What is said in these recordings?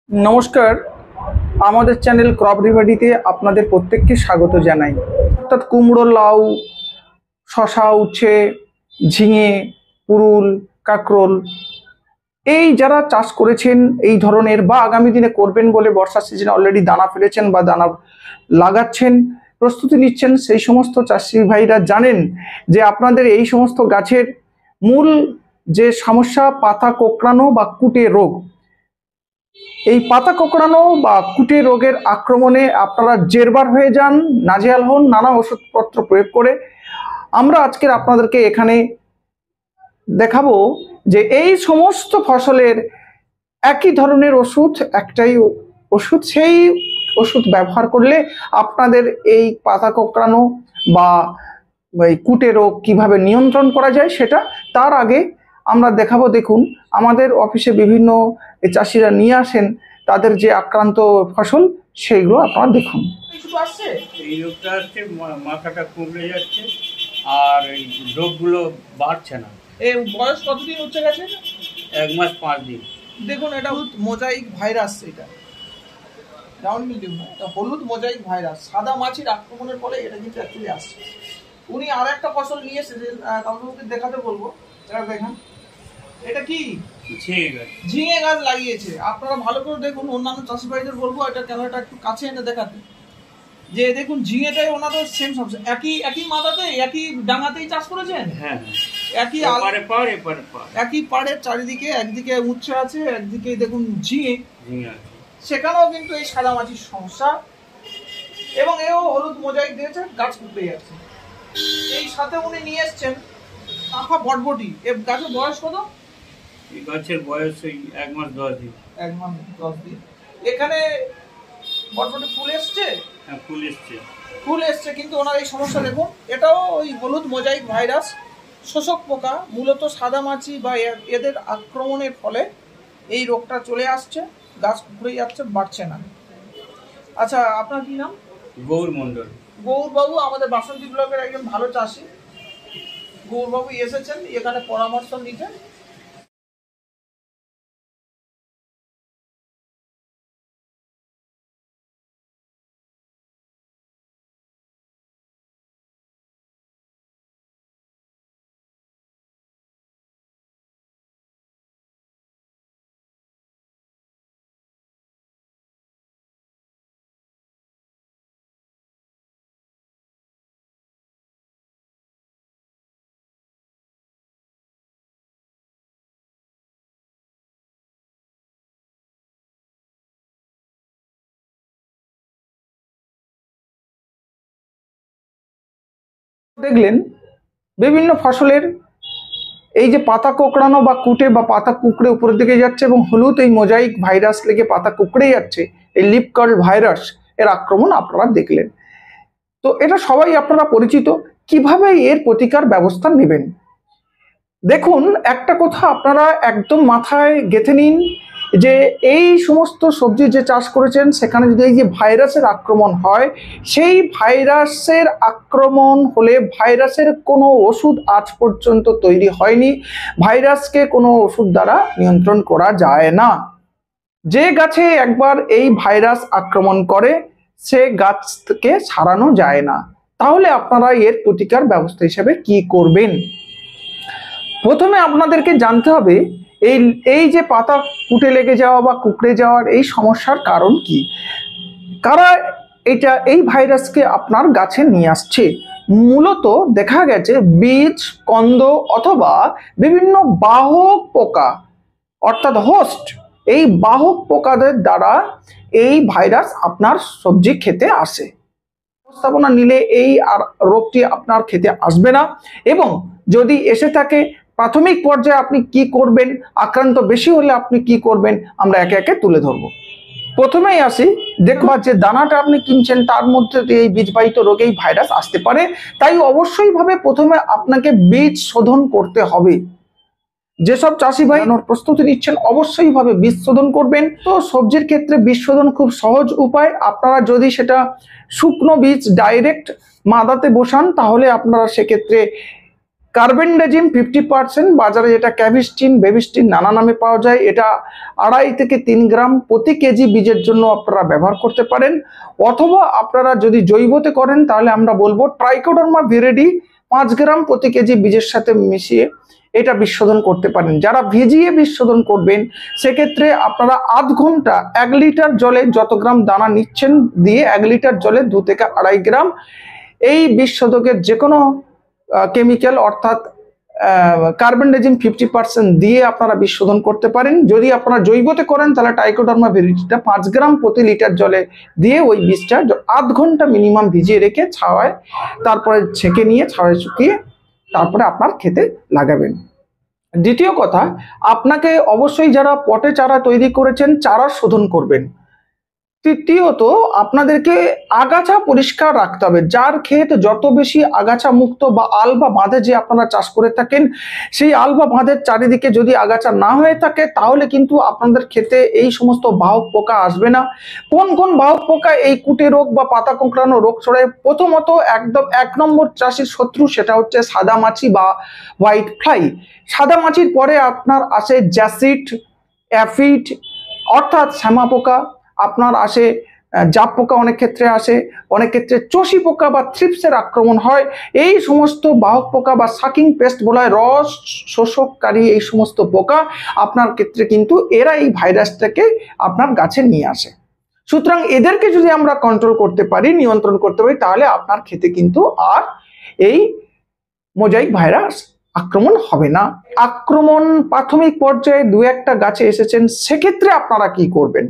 নমস্কার, আমাদের channel crop রেমেডিতে আপনাদের প্রত্যেককে স্বাগত জানাই। অর্থাৎ কুমড়ো, লাউ, শশা, উচ্ছে, ঝিঙে, পুরুল, কাঁকরোল এই যারা চাষ করেছেন এই ধরনের বা আগামী দিনে করবেন বলে বর্ষার সিজনে অলরেডি দানা ফেলেছেন বা দানা লাগাচ্ছেন, প্রস্তুতি নিচ্ছেন, সেই সমস্ত চাষি ভাইরা জানেন যে আপনাদের এই সমস্ত গাছের মূল যে সমস্যা পাতা কোঁকড়ানো বা কুটে রোগ, এই পাতা কোঁকড়ানো বা কুটে রোগের আক্রমণে আপনারা জেরবার হয়ে যান, নাজেহাল হন নানা ওষুধপত্র প্রয়োগ করে। আমরা আজকের আপনাদেরকে এখানে দেখাবো যে এই সমস্ত ফসলের একই ধরনের ওষুধ, একটাই ওষুধ, সেই ওষুধ ব্যবহার করলে আপনাদের এই পাতা কোঁকড়ানো বা এই কুটে রোগ কিভাবে নিয়ন্ত্রণ করা যায় সেটা তার আগে আমরা দেখাবো। দেখুন, আমাদের অফিসে বিভিন্ন চাষিরা নিয়ে আসেন তাদের যে আক্রান্ত ফসল, সেইগুলো আপনারা দেখুন। এই রোগটা হচ্ছে মাথাটা কুঁকড়ে যাচ্ছে আর এই রোগগুলো বাড়ছে না। এই বয়স কতদিন হচ্ছে গেছে? 1 মাস 5 দিন। দেখুন, এটা মোজাইক ভাইরাস, এটা ডাউন মিলডিউ না, এটা হলুদ মোজাইক ভাইরাস। সাদা মাছির আক্রমণের ফলে এটা কিন্তু অ্যাকচুয়ালি আসছে। উনি আর একটা ফসল নিয়ে এসেছেন, কাউকে দেখাতে বলবো। এটা দেখেন, এটা কি ঝিঙে গাছ লাগিয়েছে। আপনারা ভালো করে দেখুন, অন্যান্য চাষি ভাইদের বলবো এটা ক্যামেরাটা একটু কাছে এনে দেখাতে, যে দেখুন ঝিঙেটাই ওনাদের সেম সমস্যা। একই মাদাতে একই ডাঙাতেই চাষ করেছেন। হ্যাঁ, একই একই পাড়ের চারিদিকে, একদিকে উচ্ছে আছে, একদিকে দেখুন ঝিঙে, সেখানেও কিন্তু এই সাদা মাছির সমস্যা এবং এও হলুদ মোজাইক দিয়েছে, গাছ কুকড়ে যাচ্ছে। এই সাথে উনি নিয়ে এসছেন আফা বটবটি। এ গাছের বয়স কত? এই গাছের বয়স ওই 1 মাস 10 দিন। 1 মাস 10 দিন। এখানে বটবটি ফুল এসছে। হ্যাঁ, ফুল এসছে, কিন্তু ওনার এই সমস্যা দেখুন, এটাও ওই হলুদ মোজাইক ভাইরাস, শোষক পোকা, মূলত সাদা মাছি বা এদের আক্রমণের ফলে এই রোগটা চলে আসছে, গাছ কুকড়ে যাচ্ছে, বাড়ছে না। আচ্ছা, আপনার কি নাম? গৌর মণ্ডল। গৌরবাবু আমাদের বাসন্তী ব্লকের একজন ভালো চাষি। গৌরবাবু এসেছেন এখানে পরামর্শ নিতে। দেখলেন বিভিন্ন ফসলের এই যে পাতা কোঁকড়ানো বা কুটে বা পাতা কুঁকড়ে উপরের দিকে যাচ্ছে এবং হলুদ এই মোজাইক ভাইরাস লেগে পাতা কুঁকড়ে যাচ্ছে, এই লিফ কার্ল ভাইরাস এর আক্রমণ আপনারা দেখলেন। তো এটা সবাই আপনারা পরিচিত। কিভাবে এর প্রতিকার ব্যবস্থা নেবেন, দেখুন একটা কথা আপনারা একদম মাথায় গেঁথে নিন, যে এই সমস্ত সবজি যে চাষ করেছেন সেখানে যদি এই যে ভাইরাসের আক্রমণ হয়, সেই ভাইরাসের আক্রমণ হলে ভাইরাসের কোনো ওষুধ আজ পর্যন্ত তৈরি হয়নি। ভাইরাসকে কোনো ওষুধ দ্বারা নিয়ন্ত্রণ করা যায় না। যে গাছে একবার এই ভাইরাস আক্রমণ করে সে গাছকে ছাড়ানো যায় না। তাহলে আপনারা এর প্রতিকার ব্যবস্থা হিসেবে কি করবেন? প্রথমে আপনাদেরকে জানতে হবে এই যে পাতা কুটে লেগে যাওয়া বা কুঁকড়ে যাওয়ার এই সমস্যার কারণ কি, কারা এই ভাইরাসকে আপনার গাছে নিয়ে আসছে। মূলত দেখা গেছে বীজ, কন্দ অথবা বিভিন্ন বাহক পোকা, অর্থাৎ হোস্ট, এই বাহক পোকাদের দ্বারা এই ভাইরাস আপনার সবজি খেতে আসে। ব্যবস্থাপনা নিলে এই রোগটি আপনার খেতে আসবে না। এবং যদি এসে থাকে, প্রাথমিক পর্যায়ে আপনি কি করবেন, আক্রান্ত বেশি হলে আপনি কি করবেন, আমরা একে একে তুলে ধরবো। প্রথমেই আসি, দেখবা যে দানাটা আপনি কিনছেন তার মধ্যে এই বীজবাহিত রোগেই ভাইরাস আসতে পারে। তাই অবশ্যই ভাবে প্রথমে আপনাকে বীজ শোধন করতে হবে। যেসব চাষি ভাই প্রস্তুতি নিচ্ছেন অবশ্যই ভাবে বীজ শোধন করবেন। তো সবজির ক্ষেত্রে বীজ শোধন খুব সহজ উপায়। আপনারা যদি সেটা শুকনো বীজ ডাইরেক্ট মাদাতে বসান তাহলে আপনারা সেক্ষেত্রে কার্বেন্ডাজিম 50%, বাজারে যেটা ক্যাভিস্টিন, বেবিস্টিন নানা নামে পাওয়া যায়, এটা 2.5 থেকে 3 গ্রাম প্রতি কেজি বীজের জন্য আপনারা ব্যবহার করতে পারেন। অথবা আপনারা যদি জৈবতে করেন তাহলে আমরা বলবো ট্রাইকোডার্মা ভিরিডি 5 গ্রাম প্রতি কেজি বীজের সাথে মিশিয়ে এটা বিশোধন করতে পারেন। যারা ভিজিয়ে বিশোধন করবেন সেক্ষেত্রে আপনারা আধ ঘন্টা 1 লিটার জলে যত গ্রাম দানা নিচ্ছেন দিয়ে 1 লিটার জলে 2 থেকে 2.5 গ্রাম এই বিশোধকের যে কোনো কেমিক্যাল অর্থাৎ কার্বেন্ডাজিম 50% দিয়ে আপনারা বিশোধন করতে পারেন। যদি আপনারা জৈবতে করেন তাহলে ট্রাইকোডার্মা ভিরিডিটা 5 গ্রাম প্রতি লিটার জলে দিয়ে ওই বীজটা আধ ঘন্টা মিনিমাম ভিজিয়ে রেখে ছাওয়ায় তারপরে ছেঁকে নিয়ে ছাওয়ায় শুকিয়ে তারপরে আপনার খেতে লাগাবেন। দ্বিতীয় কথা, আপনাকে অবশ্যই যারা পটে চারা তৈরি করেছেন চারা শোধন করবেন। তৃতীয়ত, আপনাদেরকে আগাছা পরিষ্কার রাখতে হবে। যার ক্ষেত যত বেশি আগাছা মুক্ত বা আল বা বাঁধে যে আপনারা চাষ করে থাকেন, সেই আল বা বাঁধের চারিদিকে যদি আগাছা না হয়ে থাকে তাহলে কিন্তু আপনাদের ক্ষেতে এই সমস্ত বাহক পোকা আসবে না। কোন কোন বাহক পোকা এই কুটে রোগ বা পাতা কোঁকড়ানো রোগ ছড়ায়? প্রথমত একদম 1 নম্বর চাষির শত্রু, সেটা হচ্ছে সাদা মাছি বা হোয়াইট ফ্লাই। সাদা মাছির পরে আপনার আসে জ্যাসিড, অ্যাফিড অর্থাৎ শ্যামা পোকা, আপনার আসে জাপ পোকা, অনেক ক্ষেত্রে আসে, অনেক ক্ষেত্রে চষি পোকা বা থ্রিপসের আক্রমণ হয়। এই সমস্ত বাহক পোকা বা সাকিং পেস্ট বলা হয়, রস শোষককারী এই সমস্ত পোকা আপনার ক্ষেত্রে কিন্তু এরা এই ভাইরাসটাকে আপনার গাছে নিয়ে আসে। সুতরাং এদেরকে যদি আমরা কন্ট্রোল করতে পারি, নিয়ন্ত্রণ করতে পারি, তাহলে আপনার ক্ষেতে কিন্তু আর এই মোজাইক ভাইরাস আক্রমণ হবে না। আক্রমণ প্রাথমিক পর্যায়ে 2-1টা গাছে এসেছেন, সেক্ষেত্রে আপনারা কি করবেন?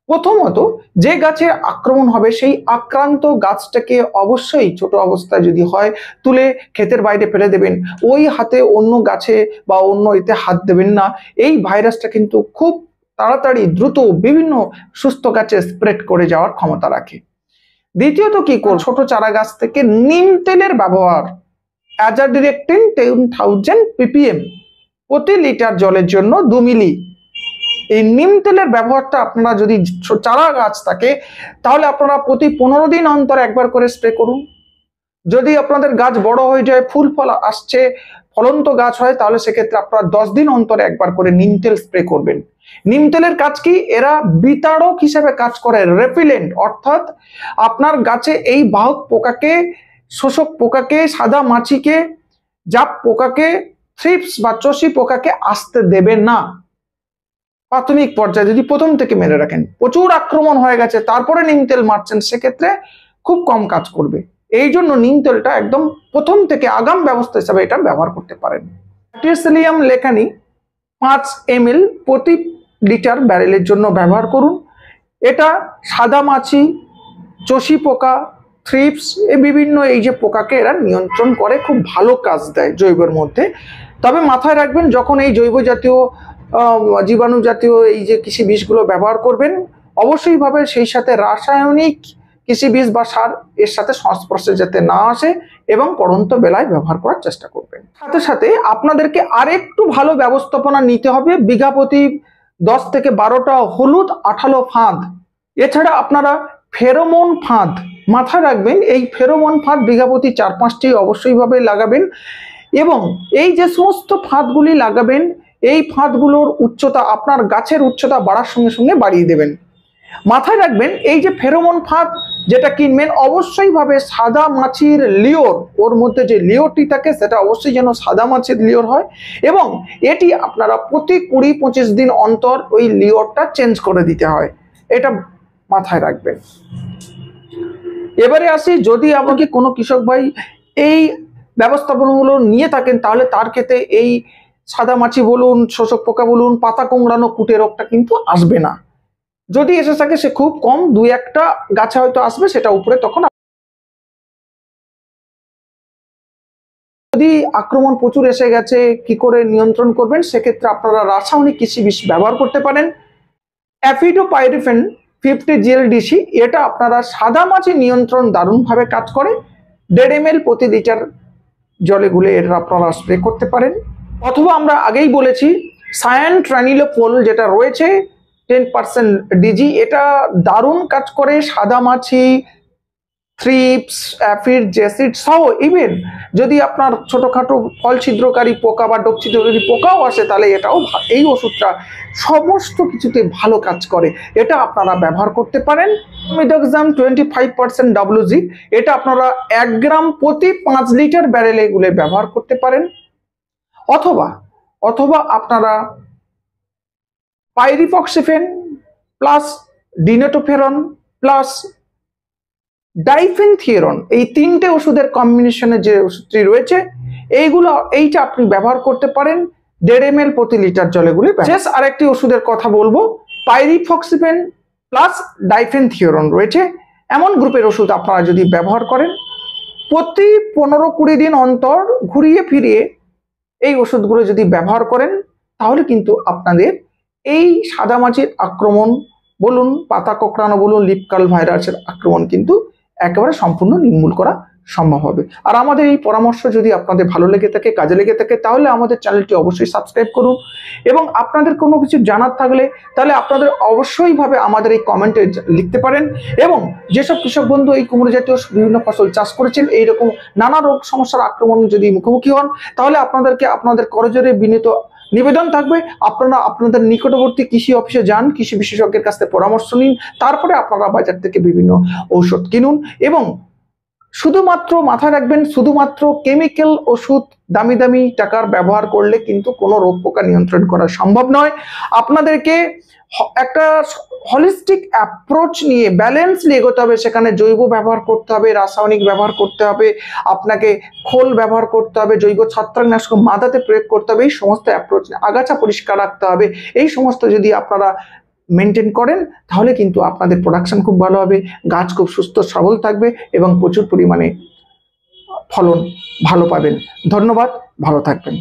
প্রথমত, যে গাছে আক্রমণ হবে সেই আক্রান্ত গাছটাকে অবশ্যই ছোট অবস্থায় যদি হয় তুলে ক্ষেতের বাইরে ফেলে দেবেন। ওই হাতে অন্য গাছে বা অন্য এতে হাত দেবেন না। এই ভাইরাসটা কিন্তু খুব তাড়াতাড়ি দ্রুত বিভিন্ন সুস্থ গাছে স্প্রেড করে যাওয়ার ক্ষমতা রাখে। দ্বিতীয়ত কি করব? ছোট চারা গাছ থেকে নিম তেলের ব্যবহার, অ্যাজাডিরেক্টিন 10,000 ppm প্রতি লিটার জলের জন্য 2 মিলি। এই নিম তেলের ব্যবহারটা আপনারা যদি চারা গাছ থাকে তাহলে আপনারা প্রতি 15 দিন অন্তর একবার করে স্প্রে করুন। যদি আপনাদের গাছ বড় হয়ে যায়, ফুল ফল আসছে, ফলন্ত গাছ হয়, তাহলে সেক্ষেত্রে আপনারা 10 দিন অন্তর একবার করে নিম তেল স্প্রে করবেন। নিম তেলের কাজ কি? এরা বিতাড়ক হিসেবে কাজ করে, রেপিলেন্ট, অর্থাৎ আপনার গাছে এই বাহক পোকাকে, শোষক পোকাকে, সাদা মাছিকে, জাপ পোকাকে, থ্রিপস বা চষি পোকাকে আসতে দেবে না। প্রাথমিক পর্যায়ে যদি প্রথম থেকে মেরে রাখেন, প্রচুর আক্রমণ হয়ে গেছে তারপরে নিম তেল মারছেন, সেক্ষেত্রে খুব কম কাজ করবে। এই জন্য নিম তেলটা একদম প্রথম থেকে আগাম ব্যবস্থা হিসাবে এটা ব্যবহার করতে পারেন। ট্রিসেলিয়াম লেকানি 5 ml প্রতি লিটার ব্যারেলের জন্য ব্যবহার করুন। এটা সাদা মাছি, চষি পোকা, থ্রিপস বিভিন্ন এই যে পোকাকে এরা নিয়ন্ত্রণ করে, খুব ভালো কাজ দেয় জৈবের মধ্যে। তবে মাথায় রাখবেন, যখন এই জৈব জাতীয় জীবাণু জাতীয় এই যে কৃষি বিষগুলো ব্যবহার করবেন, অবশ্যই ভাবে সেই সাথে রাসায়নিক কৃষি বীজ বা সার এর সাথে সংস্পর্শে যাতে না আসে এবং পড়ন্ত বেলায় ব্যবহার করার চেষ্টা করবেন। সাথে সাথে আপনাদেরকে আরেকটু ভালো ব্যবস্থাপনা নিতে হবে। বিঘা প্রতি 10 থেকে 12টা হলুদ আঠালো ফাঁদ, এছাড়া আপনারা ফেরোমন ফাঁদ মাথায় রাখবেন। এই ফেরোমন ফাঁদ বিঘা প্রতি 4-5টি অবশ্যই ভাবে লাগাবেন এবং এই যে সমস্ত ফাঁদগুলি লাগাবেন এই ফাঁদগুলোর উচ্চতা আপনার গাছের উচ্চতা বাড়ার সঙ্গে সঙ্গে বাড়িয়ে দেবেন। মাথায় রাখবেন, এই যে ফেরোমন ফাঁদ যেটা কিনবেন অবশ্যই ভাবে সাদা মাছির লিওর, ওর মধ্যে যে লিওরটি থাকে সেটা অবশ্যই যেন সাদা মাছির লিওর হয় এবং এটি আপনারা প্রতি 20-25 দিন অন্তর ওই লিওরটা চেঞ্জ করে দিতে হয়, এটা মাথায় রাখবেন। এবারে আসি, যদি আমাকে কোনো কৃষক ভাই এই ব্যবস্থাপনাগুলো নিয়ে থাকেন তাহলে তার ক্ষেত্রে এই সাদা মাছি বলুন, শোষক পোকা বলুন, পাতা কোঁকড়ানো কুটে রোগটা কিন্তু আসবে না। যদি এসে থাকে সে খুব কম, 2-1টা গাছে হয়তো আসবে, সেটা উপরে। তখন যদি আক্রমণ প্রচুর এসে গেছে, কি করে নিয়ন্ত্রণ করবেন? সেক্ষেত্রে আপনারা রাসায়নিক কৃষি বিষ ব্যবহার করতে পারেন। অ্যাফিডোপাইরিফেন 50 GLDC, এটা আপনারা সাদা মাছি নিয়ন্ত্রণ দারুণভাবে কাজ করে। 1.5 ml প্রতি লিটার জলে গুলে এটা আপনারা স্প্রে করতে পারেন। অথবা আমরা আগেই বলেছি সায়ান্ট্রানিলোফোল যেটা রয়েছে 10% DG, এটা দারুণ কাজ করে সাদা মাছি, থ্রিপস, অ্যাফিড, জেসিড সহ ইভেন যদি আপনার ছোটোখাটো ফল ছিদ্রকারী পোকা বা ডোক ছিদ্রকারী পোকাও আসে, তাহলে এটাও এই ওষুধটা সমস্ত কিছুতে ভালো কাজ করে। এটা আপনারা ব্যবহার করতে পারেন। মিডক্সাম 25% WG, এটা আপনারা 1 গ্রাম প্রতি 5 লিটার ব্যারেলে এগুলো ব্যবহার করতে পারেন। অথবা আপনারা পাইরিফক্সিফেন প্লাস ডিনেটোফেরন প্লাস ডাইফেনথিওরন, এই 3টে ওষুধের কম্বিনেশনে যে ওষুধটি রয়েছে এইটা আপনি ব্যবহার করতে পারেন 1.5 ml প্রতি লিটার জলে গুলে। শেষ আরেকটি ওষুধের কথা বলবো, পাইরিফক্সিফেন প্লাস ডাইফেনথিওরন রয়েছে, এমন গ্রুপের ওষুধ আপনারা যদি ব্যবহার করেন প্রতি 15-20 দিন অন্তর ঘুরিয়ে ফিরিয়ে এই ওষুধগুলো যদি ব্যবহার করেন, তাহলে কিন্তু আপনাদের এই সাদামাছির আক্রমণ বলুন, পাতা কোঁকড়ানো বলুন, লিপ কার্ল ভাইরাসের আক্রমণ কিন্তু একেবারে সম্পূর্ণ নির্মূল করা সম্ভব হবে। আর আমাদের এই পরামর্শ যদি আপনাদের ভালো লেগে থাকে, কাজে লেগে থাকে, তাহলে আমাদের চ্যানেলটি অবশ্যই সাবস্ক্রাইব করুন। এবং আপনাদের কোনো কিছু জানার থাকলে তাহলে আপনাদের অবশ্যই ভাবে আমাদের এই কমেন্টে লিখতে পারেন। এবং যেসব কৃষক বন্ধু এই কুমড়ো জাতীয় বিভিন্ন ফসল চাষ করেছেন, এইরকম নানা রোগ সমস্যার আক্রমণ যদি মুখোমুখি হন, তাহলে আপনাদের করজোরে বিনীত নিবেদন থাকবে, আপনারা আপনাদের নিকটবর্তী কৃষি অফিসে যান, কৃষি বিশেষজ্ঞের কাছ থেকে পরামর্শ নিন, তারপরে আপনারা বাজার থেকে বিভিন্ন ঔষধ কিনুন। এবং শুধুমাত্র মাথায় রাখবেন, শুধুমাত্র কেমিক্যাল ওষুধ দামি দামি টাকার ব্যবহার করলে কিন্তু কোনো রোগ পোকা নিয়ন্ত্রণ করা সম্ভব নয়। আপনাদেরকে একটা হলিস্টিক অ্যাপ্রোচ নিয়ে ব্যালেন্সলি এগোতে হবে। সেখানে জৈব ব্যবহার করতে হবে, রাসায়নিক ব্যবহার করতে হবে, আপনাকে খোল ব্যবহার করতে হবে, জৈব ছত্রাকনাশক মাদাতে প্রয়োগ করতে হবে। এই সমস্ত অ্যাপ্রোচ, আগাছা পরিষ্কার রাখতে হবে, এই সমস্ত যদি আপনারা মেনটেন করেন, তাহলে কিন্তু আপনাদের প্রোডাকশন খুব ভালো হবে, গাছ খুব সুস্থ সবল থাকবে এবং প্রচুর পরিমাণে ফলন ভালো পাবেন। ধন্যবাদ, ভালো থাকবেন।